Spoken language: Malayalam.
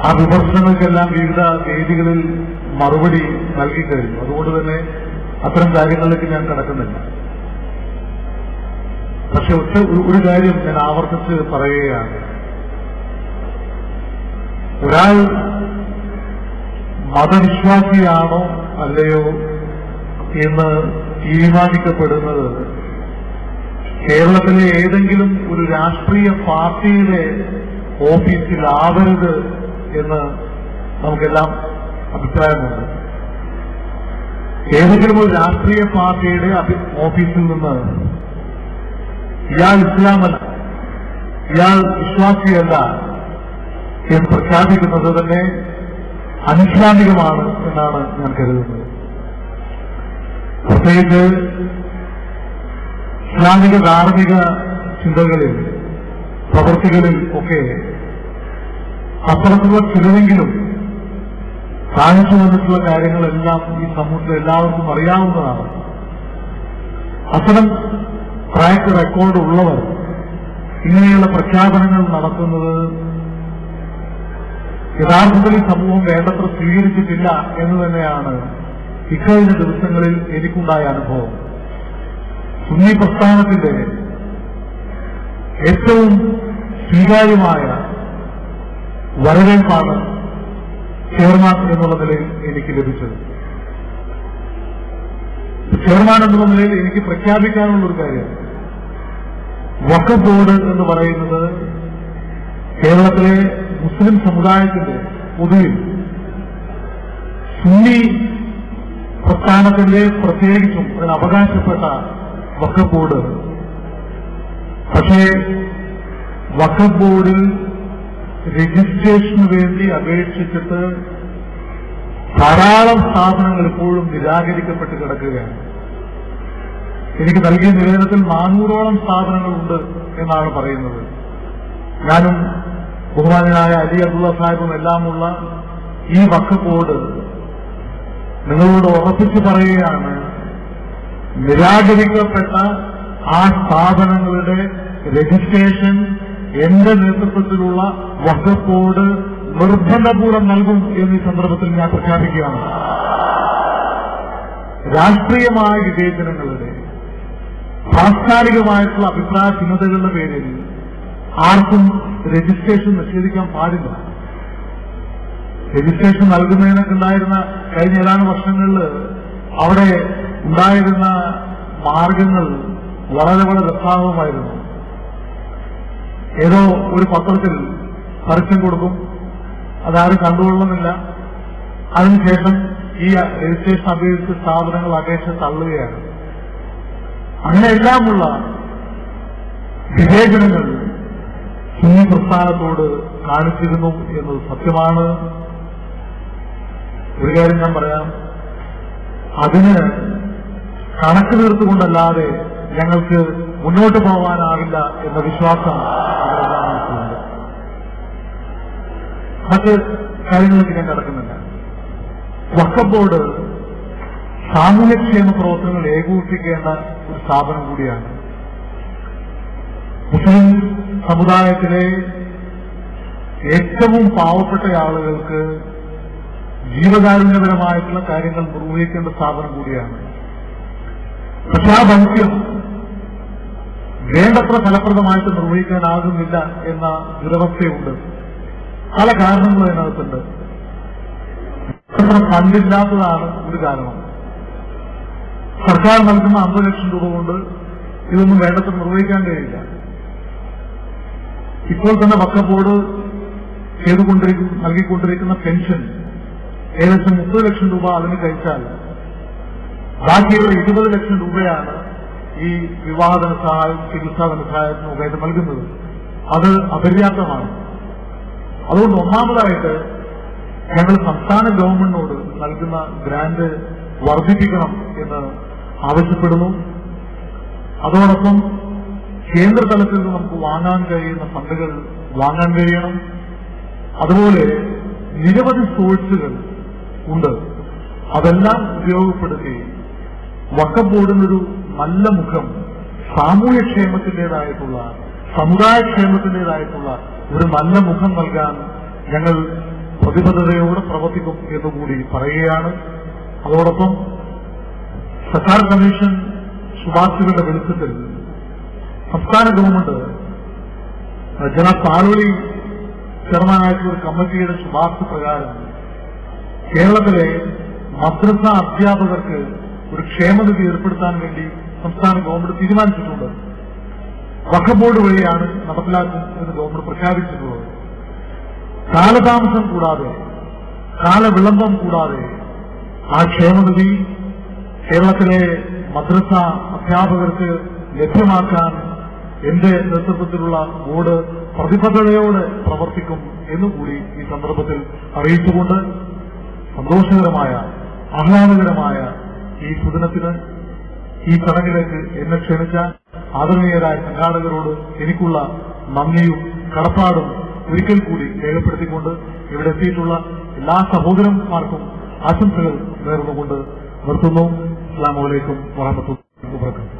ആ വിമർശനങ്ങൾക്കെല്ലാം വിവിധ വേദികളിൽ മറുപടി നൽകിക്കഴിഞ്ഞു. അതുകൊണ്ട് തന്നെ അത്തരം കാര്യങ്ങളിലേക്ക് ഞാൻ കടക്കുന്നില്ല. പക്ഷെ ഒരു കാര്യം ഞാൻ ആവർത്തിച്ച് പറയുകയാണ്. ഒരാൾ മതവിശ്വാസിയാണോ അല്ലയോ എന്ന് തീരുമാനിക്കപ്പെടുന്നത് കേരളത്തിലെ ഏതെങ്കിലും ഒരു രാഷ്ട്രീയ പാർട്ടിയുടെ ഓഫീസിലാവരുത് എന്ന് നമുക്കെല്ലാം അഭിപ്രായമുണ്ട്. ഏതെങ്കിലും ഒരു രാഷ്ട്രീയ പാർട്ടിയുടെ ഓഫീസിൽ നിന്ന് ഇയാൾ ഇസ്ലാമല്ല, ഇയാൾ വിശ്വാസിയല്ല എന്ന് പ്രഖ്യാപിക്കുന്നത് തന്നെ അനിസ്ലാമികമാണ് എന്നാണ് ഞാൻ കരുതുന്നത്. പ്രത്യേകിച്ച് ഇസ്ലാമിക ധാർമ്മിക ചിന്തകളിൽ പ്രവൃത്തികളിൽ ഒക്കെ അത്തരത്തിലുള്ള ചിലതെങ്കിലും കാണിച്ചു വന്നിട്ടുള്ള കാര്യങ്ങളെല്ലാം ഈ സമൂഹത്തിൽ എല്ലാവർക്കും അറിയാവുന്നതാണ്. അത്തരം ട്രാക്ക് റെക്കോർഡ് ഉള്ളവർ ഇങ്ങനെയുള്ള പ്രഖ്യാപനങ്ങൾ നടത്തുന്നത് യഥാർത്ഥത്തിൽ ഈ സമൂഹം വേണ്ടത്ര സ്വീകരിച്ചിട്ടില്ല എന്ന് തന്നെയാണ് ഇക്കഴിഞ്ഞ ദിവസങ്ങളിൽ എനിക്കുണ്ടായ അനുഭവം. സുന്നി പ്രസ്ഥാനത്തിന്റെ ഏറ്റവും സ്വീകാര്യമായ വരവേൽപ്പാണ് ചെയർമാൻ എന്നുള്ള നിലയിൽ എനിക്ക് ലഭിച്ചത്. ചെയർമാൻ എന്നുള്ള നിലയിൽ എനിക്ക് പ്രഖ്യാപിക്കാനുള്ളൊരു കാര്യം, വഖഫ് ബോർഡ് എന്ന് പറയുന്നത് കേരളത്തിലെ മുസ്ലിം സമുദായത്തിന്റെ പൊതുവിൽ സുന്നി പ്രസ്ഥാനത്തിന്റെ പ്രത്യേകിച്ചും അതിന് അവകാശപ്പെട്ട വഖഫ് ബോർഡ്. പക്ഷേ വഖഫ് ബോർഡിൽ രജിസ്ട്രേഷന് വേണ്ടി അപേക്ഷിച്ചിട്ട് ധാരാളം സ്ഥാപനങ്ങൾ ഇപ്പോഴും നിരാകരിക്കപ്പെട്ട് കിടക്കുകയാണ്. എനിക്ക് നൽകിയ നിവേദനത്തിൽ 400ഓളം സ്ഥാപനങ്ങളുണ്ട് എന്നാണ് പറയുന്നത്. ഞാനും ബഹുമാനായ അലി അബ്ദുള്ള സാഹിബും എല്ലാമുള്ള ഈ വഖഫ് ബോർഡ് നിങ്ങളോട് ഉറപ്പിച്ചു പറയുകയാണ്, നിരാകരിക്കപ്പെട്ട ആ സ്ഥാപനങ്ങളുടെ രജിസ്ട്രേഷൻ എന്റെ നേതൃത്വത്തിലുള്ള വഖഫ് ബോർഡ് നിർബന്ധപൂർവ്വം നൽകും എന്നീ സന്ദർഭത്തിൽ ഞാൻ പ്രഖ്യാപിക്കുകയാണ്. രാഷ്ട്രീയമായ വിവേചനങ്ങളുടെ സാംസ്കാരികമായിട്ടുള്ള അഭിപ്രായ ഭിന്നതകളുടെ പേരിൽ ആർക്കും രജിസ്ട്രേഷൻ നിഷേധിക്കാൻ പാടില്ല. രജിസ്ട്രേഷൻ നൽകുന്നതിനൊക്കെ ഉണ്ടായിരുന്ന കഴിഞ്ഞ ഏതാനും വർഷങ്ങളിൽ അവിടെ ഉണ്ടായിരുന്ന മാർഗങ്ങൾ വളരെ വളരെ രസാവമായിരുന്നു. ഏതോ ഒരു പത്രത്തിൽ പരസ്യം കൊടുക്കും, അതാരും കണ്ടുകൊള്ളുന്നില്ല. അതിനുശേഷം ഈ രജിസ്ട്രേഷൻ അപേക്ഷിച്ച സ്ഥാപനങ്ങൾ അപേക്ഷ തള്ളുകയാണ്. അങ്ങനെയെല്ലാമുള്ള വിവേചനങ്ങൾ സുന്നി പ്രസ്ഥാനത്തോട് കാണിച്ചിരുന്നു എന്നത് സത്യമാണ്. ഒരു കാര്യം ഞാൻ പറയാം, അതിന് കണക്ക് തീർത്തുകൊണ്ടല്ലാതെ ഞങ്ങൾക്ക് മുന്നോട്ട് പോകാനാവില്ല എന്ന വിശ്വാസം അവരെല്ലാം മനസ്സിലുണ്ട്. മറ്റ് കാര്യങ്ങളിലേക്ക് ഞാൻ കിടക്കുന്നില്ല. വഖഫ് ബോർഡ് സാമൂഹ്യക്ഷേമ പ്രവർത്തനങ്ങൾ ഏകോപിപ്പിക്കേണ്ട ഒരു സ്ഥാപനം കൂടിയാണ്. മുസ്ലിം സമുദായത്തിലെ ഏറ്റവും പാവപ്പെട്ട ആളുകൾക്ക് ജീവകാരുണ്യപരമായിട്ടുള്ള കാര്യങ്ങൾ നിർവഹിക്കേണ്ട സ്ഥാപനം കൂടിയാണ്. പക്ഷെ ആ ദൗത്യം വേണ്ടത്ര ഫലപ്രദമായിട്ട് നിർവഹിക്കാനാകുന്നില്ല എന്ന ദുരവസ്ഥയുണ്ട്. പല കാരണങ്ങളും അതിനകത്തുണ്ട്. ഫണ്ടില്ലാത്തതാണ് ഒരു കാരണം. സർക്കാർ നൽകുന്ന 50 ലക്ഷം രൂപ കൊണ്ട് ഇതൊന്നും വേണ്ടത്ര നിർവഹിക്കാൻ കഴിയില്ല. ഇപ്പോൾ തന്നെ വഖഫ് ബോർഡ് നൽകിക്കൊണ്ടിരിക്കുന്ന പെൻഷൻ ഏകദേശം 30 ലക്ഷം രൂപ അതിന് കഴിച്ചാൽ ബാക്കിയുള്ള 20 ലക്ഷം രൂപയാണ് ഈ വിവാഹധന സഹായം, ചികിത്സാ ധനസഹായത്തിന് ഉപയോഗം നൽകുന്നത്. അത് അപര്യാപ്തമാണ്. അതുകൊണ്ട് ഒന്നാമതായിട്ട് ഞങ്ങൾ സംസ്ഥാന ഗവൺമെന്റിനോട് നൽകുന്ന ഗ്രാന്റ് വർദ്ധിപ്പിക്കണം എന്ന് ആവശ്യപ്പെടുന്നു. അതോടൊപ്പം കേന്ദ്ര തലത്തിൽ നിന്ന് നമുക്ക് വാങ്ങാൻ കഴിയുന്ന ഫണ്ടുകൾ വാങ്ങാൻ കഴിയണം. അതുപോലെ നിരവധി സോഴ്സുകൾ ഉണ്ട്. അതെല്ലാം ഉപയോഗപ്പെടുത്തി വഖഫ് ബോർഡിനൊരു നല്ല മുഖം, സാമൂഹ്യക്ഷേമത്തിന്റേതായിട്ടുള്ള, സമുദായക്ഷേമത്തിന്റേതായിട്ടുള്ള ഒരു നല്ല മുഖം നൽകാൻ ഞങ്ങൾ പ്രതിബദ്ധതയോടെ പ്രവർത്തിക്കും എന്നുകൂടി പറയുകയാണ്. അതോടൊപ്പം സർക്കാർ കമ്മീഷൻ ശുപാർശകളുടെ വെളിച്ചത്തിൽ സംസ്ഥാന ഗവൺമെന്റ് ജനാബ് പാലോളി ചെയർമാനായിട്ടുള്ള ഒരു കമ്മിറ്റിയുടെ ശുപാർശ പ്രകാരം കേരളത്തിലെ മദ്രസ അധ്യാപകർക്ക് ഒരു ക്ഷേമനിധി ഏർപ്പെടുത്താൻ വേണ്ടി സംസ്ഥാന ഗവൺമെന്റ് തീരുമാനിച്ചിട്ടുണ്ട്. വഖഫ് ബോർഡ് വഴിയാണ് നടപ്പിലാക്കും എന്ന് ഗവൺമെന്റ് പ്രഖ്യാപിച്ചിട്ടുള്ളത്. കാലതാമസം കൂടാതെ കാലവിളംബം കൂടാതെ ആ ക്ഷേമനിധി കേരളത്തിലെ മദ്രസ അധ്യാപകർക്ക് ലഭ്യമാക്കാൻ എന്റെ നേതൃത്വത്തിലുള്ള ബോർഡ് പ്രതിബദ്ധതയോടെ പ്രവർത്തിക്കും എന്നുകൂടി ഈ സന്ദർഭത്തിൽ അറിയിച്ചുകൊണ്ട് സന്തോഷകരമായ ആഹ്ലാദകരമായ ഈ സുദിനത്തിന് ഈ ചടങ്ങിലേക്ക് എന്നെ ക്ഷണിച്ച ആദരണീയരായ സംഘാടകരോട് എനിക്കുള്ള നന്ദിയും കടപ്പാടും ഒരിക്കൽ കൂടി രേഖപ്പെടുത്തിക്കൊണ്ട് ഇവിടെ എത്തിയിട്ടുള്ള എല്ലാ സഹോദരന്മാർക്കും ആശംസകൾ നേർന്നുകൊണ്ട് നിർത്തുന്നു. അസ്സലാമു അലൈക്കും വറഹ്മത്തുള്ളാഹി വബറകാതുഹു.